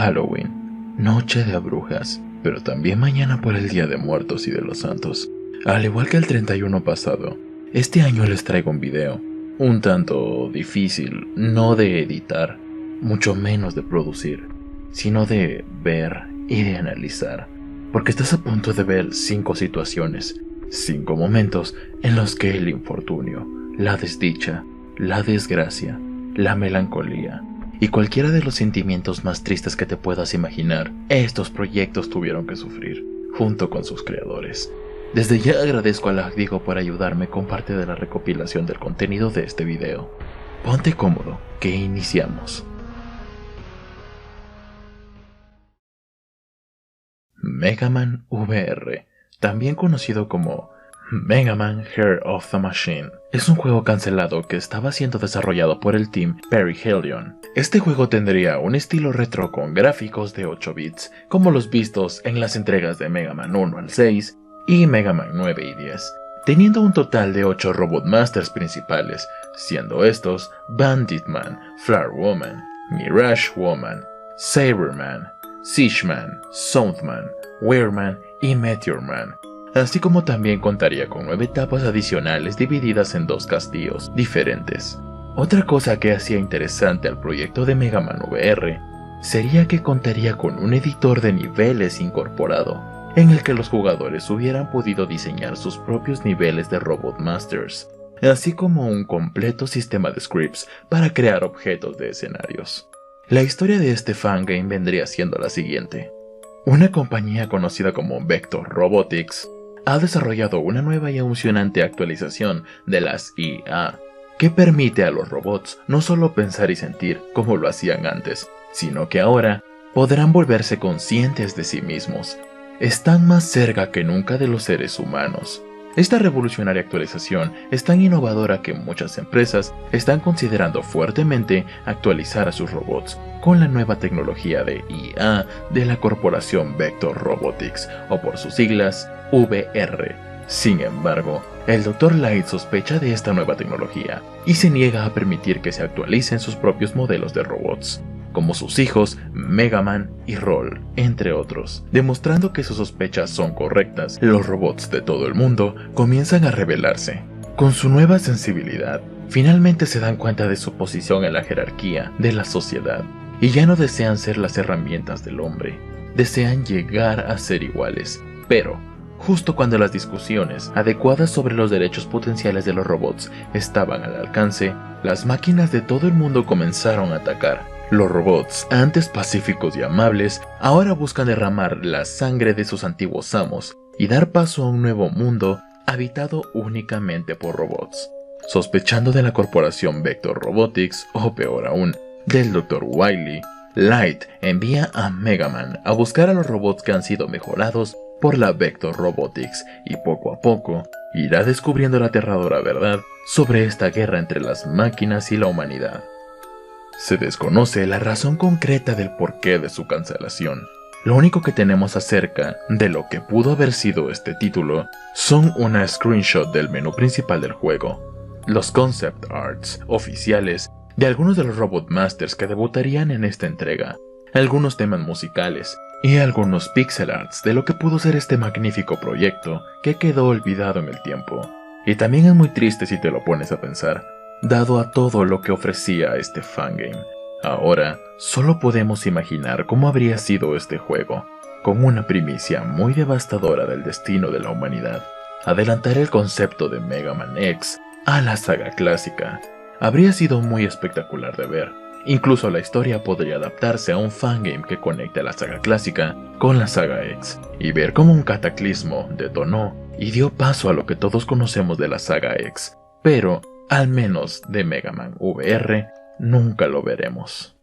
Halloween, Noche de Brujas, pero también mañana por el Día de Muertos y de los Santos. Al igual que el 31 pasado, este año les traigo un video, un tanto difícil, no de editar, mucho menos de producir, sino de ver y de analizar, porque estás a punto de ver 5 situaciones, 5 momentos en los que el infortunio, la desdicha, la desgracia, la melancolía y cualquiera de los sentimientos más tristes que te puedas imaginar, estos proyectos tuvieron que sufrir, junto con sus creadores. Desde ya agradezco a Lagdigo por ayudarme con parte de la recopilación del contenido de este video. Ponte cómodo, que iniciamos. Mega Man VR, también conocido como Mega Man Heart of the Machine, es un juego cancelado que estaba siendo desarrollado por el team Perihelion. Este juego tendría un estilo retro con gráficos de 8 bits, como los vistos en las entregas de Mega Man 1 al 6 y Mega Man 9 y 10, teniendo un total de 8 Robot Masters principales, siendo estos Bandit Man, Flower Woman, Mirage Woman, Saberman, Siegeman, Soundman, Weirman y Meteor Man, así como también contaría con 9 etapas adicionales divididas en 2 castillos diferentes. Otra cosa que hacía interesante al proyecto de Mega Man VR sería que contaría con un editor de niveles incorporado, en el que los jugadores hubieran podido diseñar sus propios niveles de Robot Masters, así como un completo sistema de scripts para crear objetos de escenarios. La historia de este fangame vendría siendo la siguiente. Una compañía conocida como Vector Robotics ha desarrollado una nueva y emocionante actualización de las IA, que permite a los robots no solo pensar y sentir como lo hacían antes, sino que ahora podrán volverse conscientes de sí mismos. Están más cerca que nunca de los seres humanos. Esta revolucionaria actualización es tan innovadora que muchas empresas están considerando fuertemente actualizar a sus robots con la nueva tecnología de IA de la corporación Vector Robotics, o por sus siglas, VR. Sin embargo, el Dr. Light sospecha de esta nueva tecnología y se niega a permitir que se actualicen sus propios modelos de robots, como sus hijos Mega Man y Roll, entre otros. Demostrando que sus sospechas son correctas, los robots de todo el mundo comienzan a rebelarse. Con su nueva sensibilidad, finalmente se dan cuenta de su posición en la jerarquía de la sociedad, y ya no desean ser las herramientas del hombre, desean llegar a ser iguales. Pero, justo cuando las discusiones adecuadas sobre los derechos potenciales de los robots estaban al alcance, las máquinas de todo el mundo comenzaron a atacar. Los robots, antes pacíficos y amables, ahora buscan derramar la sangre de sus antiguos amos y dar paso a un nuevo mundo habitado únicamente por robots. Sospechando de la corporación Vector Robotics, o peor aún, del Dr. Wily, Light envía a Mega Man a buscar a los robots que han sido mejorados por la Vector Robotics, y poco a poco irá descubriendo la aterradora verdad sobre esta guerra entre las máquinas y la humanidad. Se desconoce la razón concreta del porqué de su cancelación. Lo único que tenemos acerca de lo que pudo haber sido este título son una screenshot del menú principal del juego, los concept arts oficiales de algunos de los Robot Masters que debutarían en esta entrega, algunos temas musicales y algunos pixel arts de lo que pudo ser este magnífico proyecto que quedó olvidado en el tiempo. Y también es muy triste si te lo pones a pensar, dado a todo lo que ofrecía este fangame. Ahora, solo podemos imaginar cómo habría sido este juego, con una primicia muy devastadora del destino de la humanidad. Adelantar el concepto de Mega Man X a la saga clásica habría sido muy espectacular de ver. Incluso la historia podría adaptarse a un fangame que conecte la saga clásica con la saga X, y ver cómo un cataclismo detonó y dio paso a lo que todos conocemos de la saga X, pero al menos de Mega Man VR, nunca lo veremos.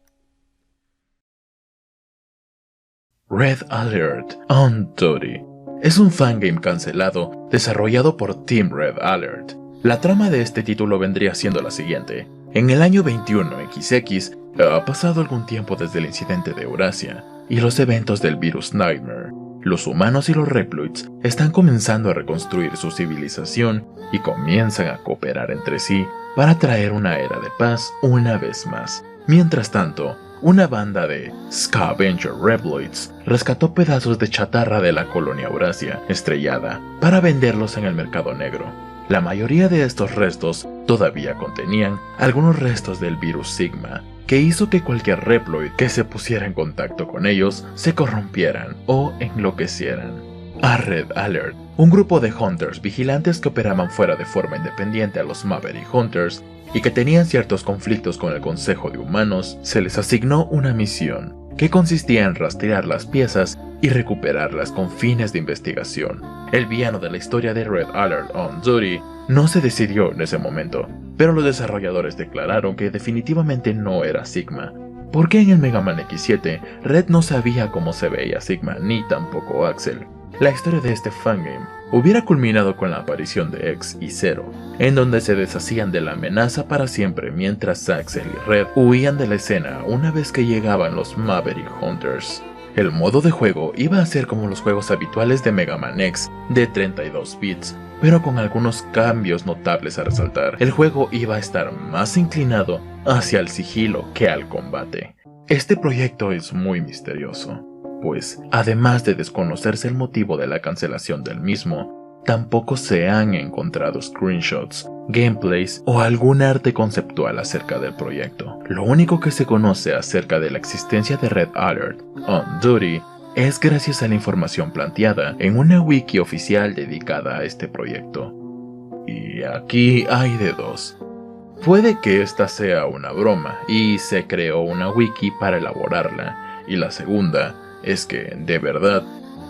Red Alert on Duty es un fangame cancelado desarrollado por Team Red Alert. La trama de este título vendría siendo la siguiente. En el año 21XX, ha pasado algún tiempo desde el incidente de Eurasia y los eventos del virus Nightmare. Los humanos y los Reploids están comenzando a reconstruir su civilización y comienzan a cooperar entre sí para traer una era de paz una vez más. Mientras tanto, una banda de Scavenger Reploids rescató pedazos de chatarra de la colonia Eurasia estrellada para venderlos en el mercado negro. La mayoría de estos restos todavía contenían algunos restos del virus Sigma, que hizo que cualquier Reploid que se pusiera en contacto con ellos se corrompieran o enloquecieran. A Red Alert, un grupo de Hunters vigilantes que operaban fuera de forma independiente a los Maverick Hunters y que tenían ciertos conflictos con el Consejo de Humanos, se les asignó una misión que consistía en rastrear las piezas y recuperarlas con fines de investigación. El villano de la historia de Red Alert On Duty no se decidió en ese momento, pero los desarrolladores declararon que definitivamente no era Sigma, porque en el Mega Man X7 Red no sabía cómo se veía Sigma ni tampoco Axel. La historia de este fangame hubiera culminado con la aparición de X y Zero, en donde se deshacían de la amenaza para siempre mientras Axel y Red huían de la escena una vez que llegaban los Maverick Hunters. El modo de juego iba a ser como los juegos habituales de Mega Man X, de 32 bits, pero con algunos cambios notables a resaltar. El juego iba a estar más inclinado hacia el sigilo que al combate. Este proyecto es muy misterioso, pues además de desconocerse el motivo de la cancelación del mismo, tampoco se han encontrado screenshots, gameplays o algún arte conceptual acerca del proyecto. Lo único que se conoce acerca de la existencia de Red Alert On Duty es gracias a la información planteada en una wiki oficial dedicada a este proyecto. Y aquí hay de dos. Puede que esta sea una broma y se creó una wiki para elaborarla, y la segunda es que, de verdad,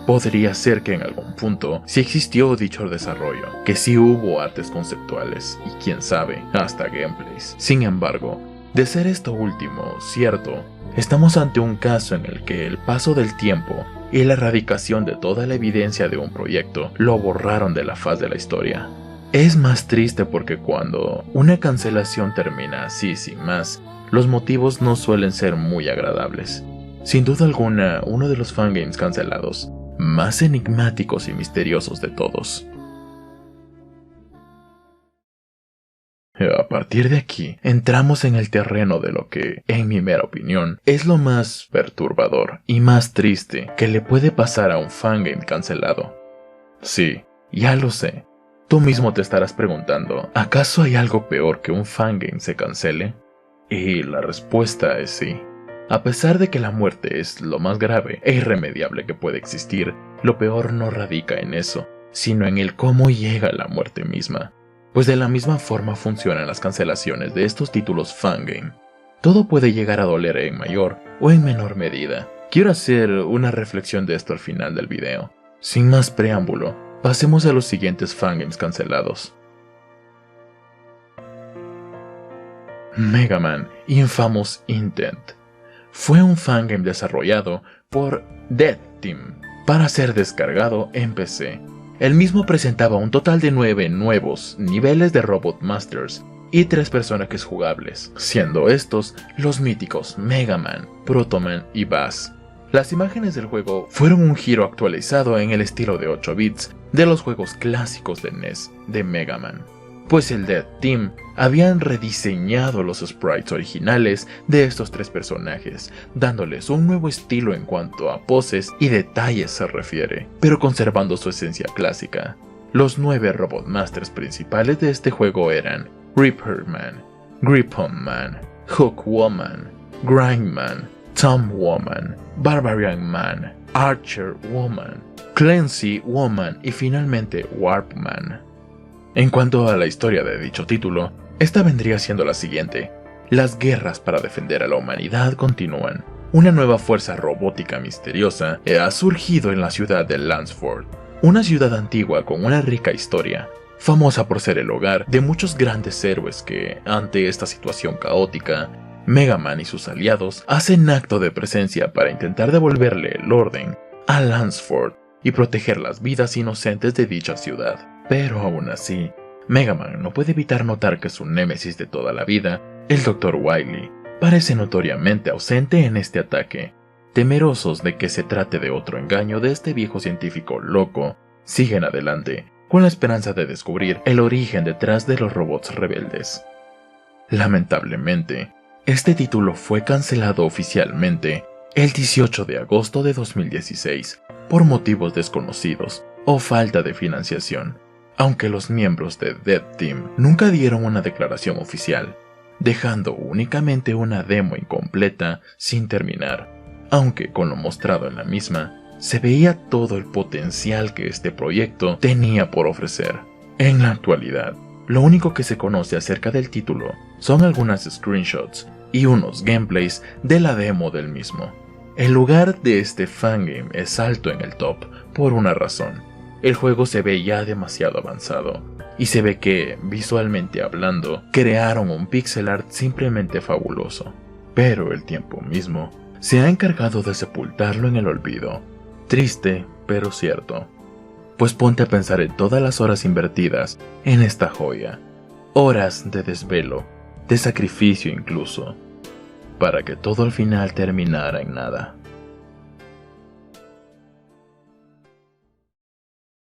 podría ser que en algún punto sí existió dicho desarrollo, que sí hubo artes conceptuales y quién sabe, hasta gameplays. Sin embargo, de ser esto último cierto, estamos ante un caso en el que el paso del tiempo y la erradicación de toda la evidencia de un proyecto lo borraron de la faz de la historia. Es más triste porque cuando una cancelación termina así sin más, los motivos no suelen ser muy agradables. Sin duda alguna, uno de los fangames cancelados más enigmáticos y misteriosos de todos. A partir de aquí, entramos en el terreno de lo que, en mi mera opinión, es lo más perturbador y más triste que le puede pasar a un fangame cancelado. Sí, ya lo sé. Tú mismo te estarás preguntando, ¿acaso hay algo peor que un fangame se cancele? Y la respuesta es sí. A pesar de que la muerte es lo más grave e irremediable que puede existir, lo peor no radica en eso, sino en el cómo llega la muerte misma. Pues de la misma forma funcionan las cancelaciones de estos títulos fangame. Todo puede llegar a doler en mayor o en menor medida. Quiero hacer una reflexión de esto al final del video. Sin más preámbulo, pasemos a los siguientes fangames cancelados. Mega Man Infamous Intent fue un fangame desarrollado por Dead Team para ser descargado en PC. El mismo presentaba un total de 9 nuevos niveles de Robot Masters y 3 personajes jugables, siendo estos los míticos Mega Man, Proto Man y Bass. Las imágenes del juego fueron un giro actualizado en el estilo de 8 bits de los juegos clásicos de NES de Mega Man, pues el Dead Team habían rediseñado los sprites originales de estos 3 personajes, dándoles un nuevo estilo en cuanto a poses y detalles se refiere, pero conservando su esencia clásica. Los 9 Robot Masters principales de este juego eran Reaper Man, Grip-On Man, Hook Woman, Grind Man, Tom Woman, Barbarian Man, Archer Woman, Clancy Woman y finalmente Warp Man. En cuanto a la historia de dicho título, esta vendría siendo la siguiente. Las guerras para defender a la humanidad continúan. Una nueva fuerza robótica misteriosa ha surgido en la ciudad de Lansford, una ciudad antigua con una rica historia, famosa por ser el hogar de muchos grandes héroes que, ante esta situación caótica, Mega Man y sus aliados hacen acto de presencia para intentar devolverle el orden a Lansford y proteger las vidas inocentes de dicha ciudad. Pero aún así, Mega Man no puede evitar notar que su némesis de toda la vida, el Dr. Wily, parece notoriamente ausente en este ataque. Temerosos de que se trate de otro engaño de este viejo científico loco, siguen adelante, con la esperanza de descubrir el origen detrás de los robots rebeldes. Lamentablemente, Este título fue cancelado oficialmente el 18 de agosto de 2016 por motivos desconocidos o falta de financiación, aunque los miembros de Dead Team nunca dieron una declaración oficial, dejando únicamente una demo incompleta sin terminar, aunque con lo mostrado en la misma, se veía todo el potencial que este proyecto tenía por ofrecer. En la actualidad, lo único que se conoce acerca del título son algunas screenshots y unos gameplays de la demo del mismo. El lugar de este fangame es alto en el top por una razón. El juego se ve ya demasiado avanzado, y se ve que, visualmente hablando, crearon un pixel art simplemente fabuloso. Pero el tiempo mismo se ha encargado de sepultarlo en el olvido. Triste, pero cierto. Pues ponte a pensar en todas las horas invertidas en esta joya. Horas de desvelo, de sacrificio incluso, para que todo al final terminara en nada.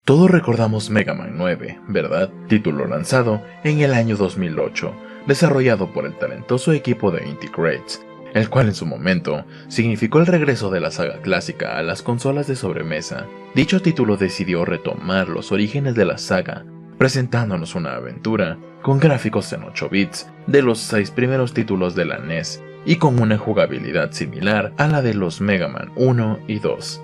Todos recordamos Mega Man 9, ¿verdad? Título lanzado en el año 2008, desarrollado por el talentoso equipo de Inti Creates, el cual en su momento significó el regreso de la saga clásica a las consolas de sobremesa. Dicho título decidió retomar los orígenes de la saga, presentándonos una aventura con gráficos en 8 bits de los 6 primeros títulos de la NES y con una jugabilidad similar a la de los Mega Man 1 y 2.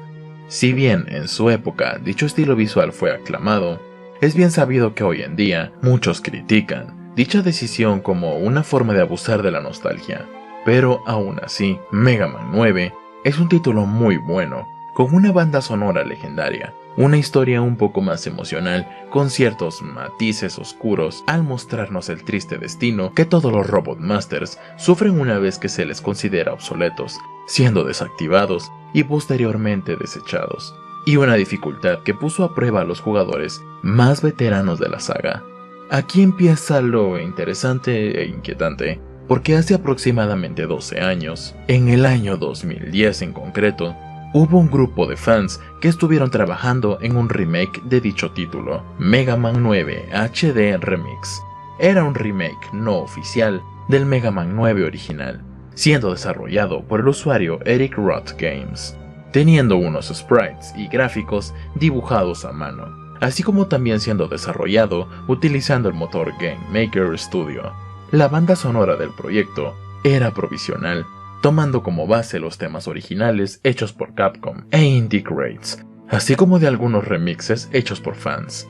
Si bien en su época dicho estilo visual fue aclamado, es bien sabido que hoy en día muchos critican dicha decisión como una forma de abusar de la nostalgia. Pero aún así, Mega Man 9 es un título muy bueno, con una banda sonora legendaria, una historia un poco más emocional, con ciertos matices oscuros al mostrarnos el triste destino que todos los Robot Masters sufren una vez que se les considera obsoletos, siendo desactivados y posteriormente desechados, y una dificultad que puso a prueba a los jugadores más veteranos de la saga. Aquí empieza lo interesante e inquietante, porque hace aproximadamente 12 años, en el año 2010 en concreto, hubo un grupo de fans que estuvieron trabajando en un remake de dicho título, Mega Man 9 HD Remix. Era un remake no oficial del Mega Man 9 original, siendo desarrollado por el usuario Eric Roth Games, teniendo unos sprites y gráficos dibujados a mano, así como también siendo desarrollado utilizando el motor Game Maker Studio. La banda sonora del proyecto era provisional, tomando como base los temas originales hechos por Capcom e Inti Creates, así como de algunos remixes hechos por fans.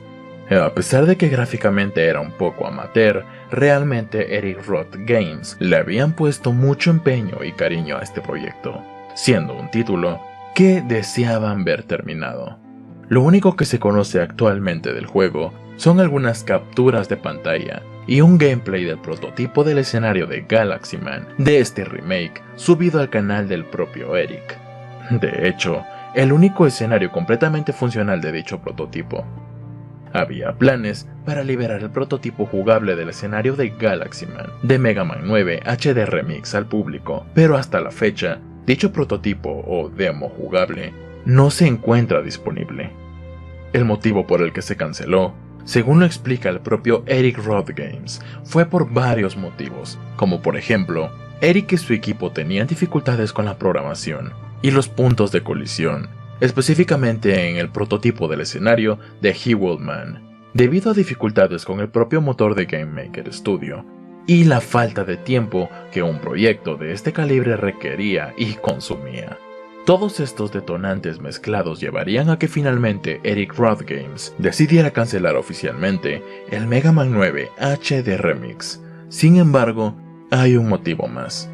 A pesar de que gráficamente era un poco amateur, realmente Eric Roth Games le habían puesto mucho empeño y cariño a este proyecto, siendo un título que deseaban ver terminado. Lo único que se conoce actualmente del juego son algunas capturas de pantalla y un gameplay del prototipo del escenario de Galaxy Man de este remake subido al canal del propio Eric. De hecho, el único escenario completamente funcional de dicho prototipo. Había planes para liberar el prototipo jugable del escenario de Galaxy Man de Mega Man 9 HD Remix al público, pero hasta la fecha, dicho prototipo o demo jugable no se encuentra disponible. El motivo por el que se canceló, según lo explica el propio Eric Roth Games, fue por varios motivos, como por ejemplo, Eric y su equipo tenían dificultades con la programación y los puntos de colisión, específicamente en el prototipo del escenario de He-World Man, debido a dificultades con el propio motor de Game Maker Studio, y la falta de tiempo que un proyecto de este calibre requería y consumía. Todos estos detonantes mezclados llevarían a que finalmente Eric Roth Games decidiera cancelar oficialmente el Mega Man 9 HD Remix. Sin embargo, hay un motivo más.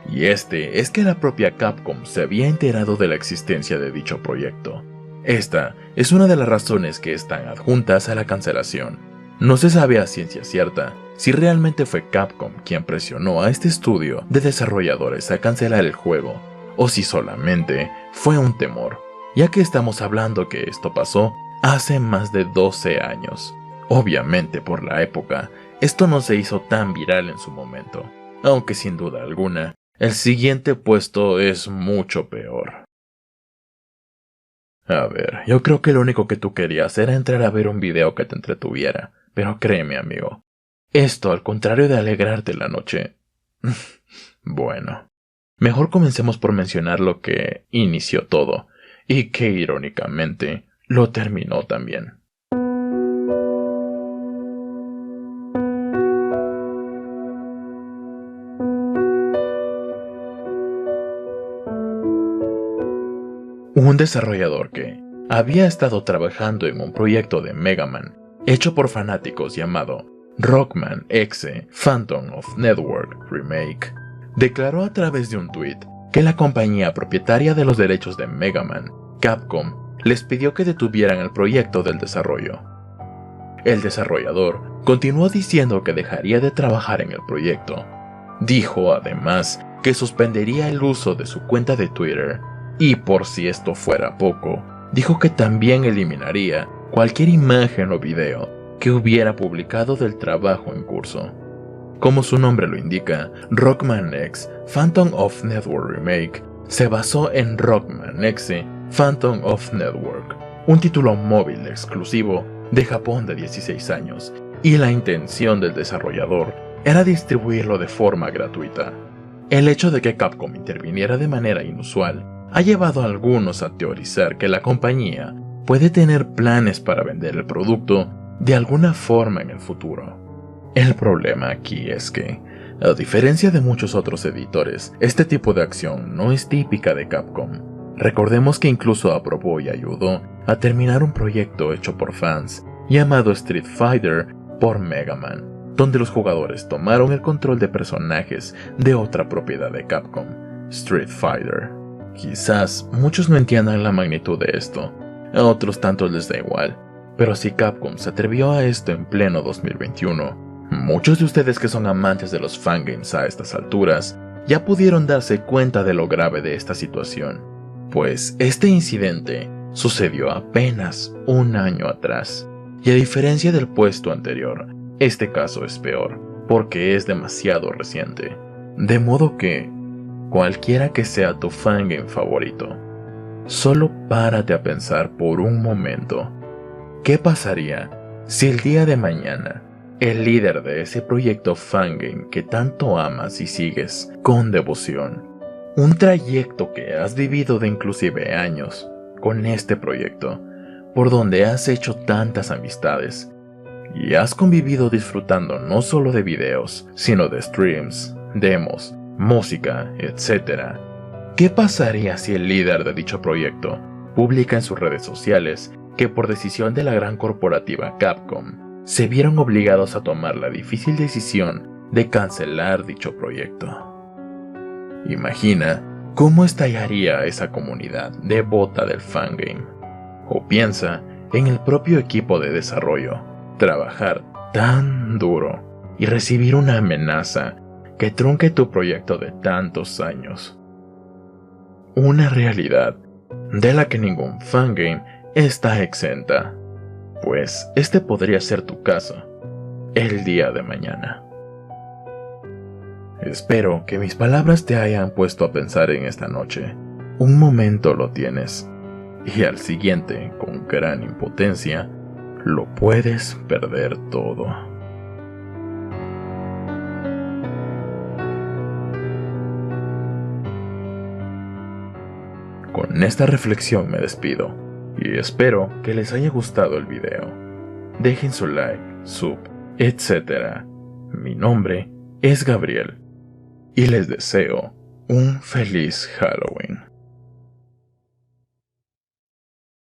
Y este es que la propia Capcom se había enterado de la existencia de dicho proyecto. Esta es una de las razones que están adjuntas a la cancelación. No se sabe a ciencia cierta si realmente fue Capcom quien presionó a este estudio de desarrolladores a cancelar el juego, o si solamente fue un temor, ya que estamos hablando que esto pasó hace más de 12 años. Obviamente por la época, esto no se hizo tan viral en su momento, aunque sin duda alguna, el siguiente puesto es mucho peor. A ver, yo creo que lo único que tú querías era entrar a ver un video que te entretuviera, pero créeme amigo, esto al contrario de alegrarte la noche, Bueno, mejor comencemos por mencionar lo que inició todo, y que irónicamente lo terminó también. Un desarrollador que había estado trabajando en un proyecto de Mega Man hecho por fanáticos llamado Rockman X Phantom of Network Remake, declaró a través de un tweet que la compañía propietaria de los derechos de Mega Man, Capcom, les pidió que detuvieran el proyecto del desarrollo. El desarrollador continuó diciendo que dejaría de trabajar en el proyecto. Dijo además que suspendería el uso de su cuenta de Twitter y, por si esto fuera poco, dijo que también eliminaría cualquier imagen o video que hubiera publicado del trabajo en curso. Como su nombre lo indica, Rockman X Phantom of Network Remake se basó en Rockman X Phantom of Network, un título móvil exclusivo de Japón de 16 años, y la intención del desarrollador era distribuirlo de forma gratuita. El hecho de que Capcom interviniera de manera inusual ha llevado a algunos a teorizar que la compañía puede tener planes para vender el producto de alguna forma en el futuro. El problema aquí es que, a diferencia de muchos otros editores, este tipo de acción no es típica de Capcom. Recordemos que incluso aprobó y ayudó a terminar un proyecto hecho por fans llamado Street Fighter por Mega Man, donde los jugadores tomaron el control de personajes de otra propiedad de Capcom, Street Fighter. Quizás muchos no entiendan la magnitud de esto, a otros tantos les da igual, pero si Capcom se atrevió a esto en pleno 2021, muchos de ustedes que son amantes de los fangames a estas alturas ya pudieron darse cuenta de lo grave de esta situación, pues este incidente sucedió apenas un año atrás, y a diferencia del puesto anterior, este caso es peor, porque es demasiado reciente, de modo que cualquiera que sea tu fangame favorito, solo párate a pensar por un momento, ¿qué pasaría si el día de mañana el líder de ese proyecto fangame que tanto amas y sigues con devoción, un trayecto que has vivido de inclusive años con este proyecto, por donde has hecho tantas amistades y has convivido disfrutando no solo de videos, sino de streams, demos, música, etc.? ¿Qué pasaría si el líder de dicho proyecto publica en sus redes sociales que por decisión de la gran corporativa Capcom se vieron obligados a tomar la difícil decisión de cancelar dicho proyecto? Imagina cómo estallaría esa comunidad devota del fangame. O piensa en el propio equipo de desarrollo, trabajar tan duro y recibir una amenaza que trunque tu proyecto de tantos años. Una realidad de la que ningún fangame está exenta, pues este podría ser tu caso el día de mañana. Espero que mis palabras te hayan puesto a pensar en esta noche. Un momento lo tienes, y al siguiente, con gran impotencia, lo puedes perder todo. Con esta reflexión me despido, y espero que les haya gustado el video. Dejen su like, sub, etc. Mi nombre es Gabriel, y les deseo un feliz Halloween.